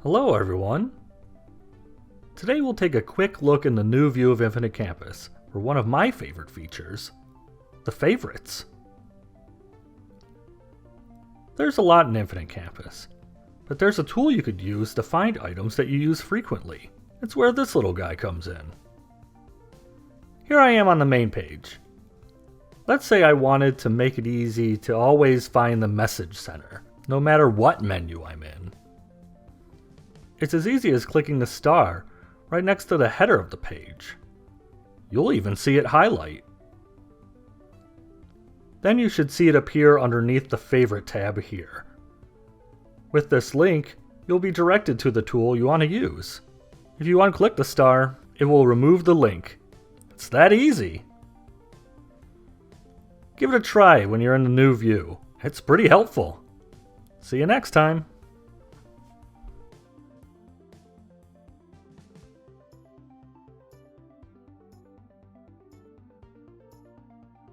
Hello everyone! Today we'll take a quick look in the new view of Infinite Campus for one of my favorite features, the favorites. There's a lot in Infinite Campus, but there's a tool you could use to find items that you use frequently. It's where this little guy comes in. Here I am on the main page. Let's say I wanted to make it easy to always find the message center, no matter what menu I'm in. It's as easy as clicking the star right next to the header of the page. You'll even see it highlight. Then you should see it appear underneath the Favorite tab here. With this link, you'll be directed to the tool you want to use. If you unclick the star, it will remove the link. It's that easy. Give it a try when you're in the new view. It's pretty helpful. See you next time.